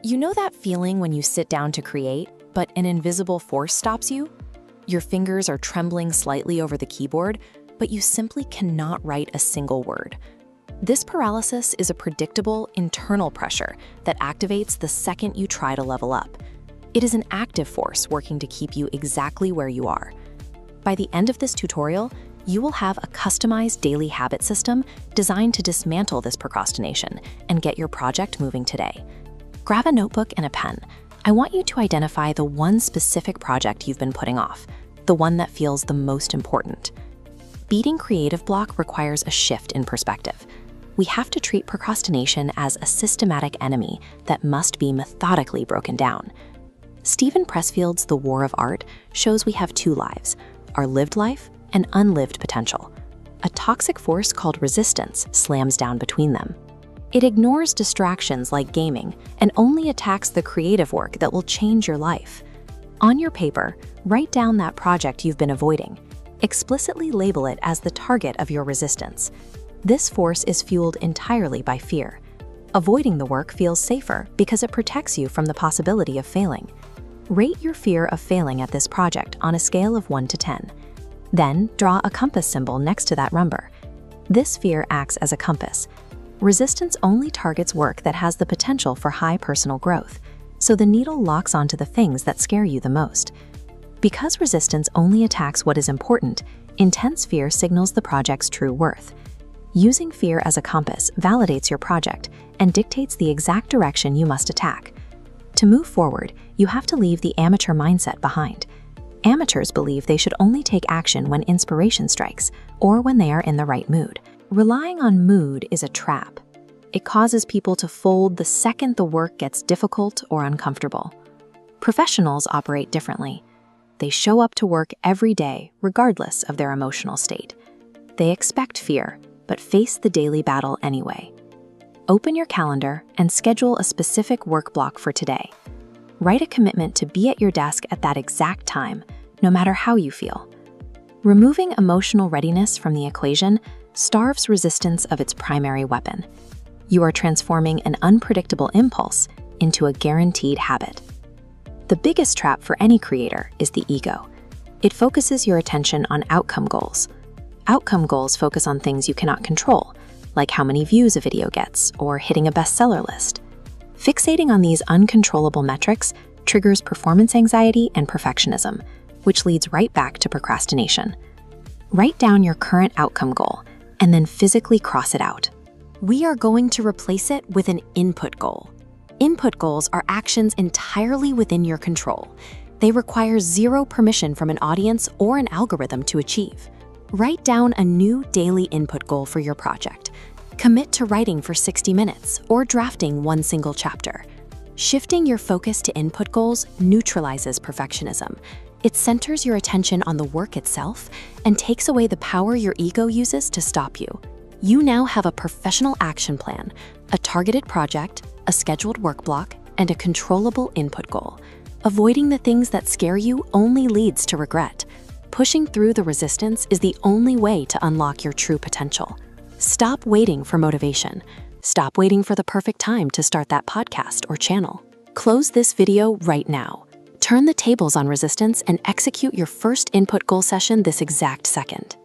You know that feeling when you sit down to create, but an invisible force stops you? Your fingers are trembling slightly over the keyboard, but you simply cannot write a single word. This paralysis is a predictable internal pressure that activates the second you try to level up. It is an active force working to keep you exactly where you are. By the end of this tutorial, you will have a customized daily habit system designed to dismantle this procrastination and get your project moving today. Grab a notebook and a pen. I want you to identify the one specific project you've been putting off, the one that feels the most important. Beating creative block requires a shift in perspective. We have to treat procrastination as a systematic enemy that must be methodically broken down. Steven Pressfield's The War of Art shows we have two lives, our lived life and unlived potential. A toxic force called resistance slams down between them. It ignores distractions like gaming and only attacks the creative work that will change your life. On your paper, write down that project you've been avoiding. Explicitly label it as the target of your resistance. This force is fueled entirely by fear. Avoiding the work feels safer because it protects you from the possibility of failing. Rate your fear of failing at this project on a scale of 1 to 10. Then, draw a compass symbol next to that number. This fear acts as a compass. Resistance only targets work that has the potential for high personal growth, so the needle locks onto the things that scare you the most. Because resistance only attacks what is important, intense fear signals the project's true worth. Using fear as a compass validates your project and dictates the exact direction you must attack. To move forward, you have to leave the amateur mindset behind. Amateurs believe they should only take action when inspiration strikes or when they are in the right mood. Relying on mood is a trap. It causes people to fold the second the work gets difficult or uncomfortable. Professionals operate differently. They show up to work every day regardless of their emotional state. They expect fear, but face the daily battle anyway. Open your calendar and schedule a specific work block for today. Write a commitment to be at your desk at that exact time, no matter how you feel. Removing emotional readiness from the equation starves resistance of its primary weapon. You are transforming an unpredictable impulse into a guaranteed habit. The biggest trap for any creator is the ego. It focuses your attention on outcome goals. Outcome goals focus on things you cannot control, like how many views a video gets or hitting a bestseller list. Fixating on these uncontrollable metrics triggers performance anxiety and perfectionism, which leads right back to procrastination. Write down your current outcome goal and then physically cross it out. We are going to replace it with an input goal. Input goals are actions entirely within your control. They require zero permission from an audience or an algorithm to achieve. Write down a new daily input goal for your project. Commit to writing for 60 minutes or drafting one single chapter. Shifting your focus to input goals neutralizes perfectionism. It centers your attention on the work itself and takes away the power your ego uses to stop you. You now have a professional action plan, a targeted project, a scheduled work block, and a controllable input goal. Avoiding the things that scare you only leads to regret. Pushing through the resistance is the only way to unlock your true potential. Stop waiting for motivation. Stop waiting for the perfect time to start that podcast or channel. Close this video right now. Turn the tables on resistance and execute your first input goal session this exact second.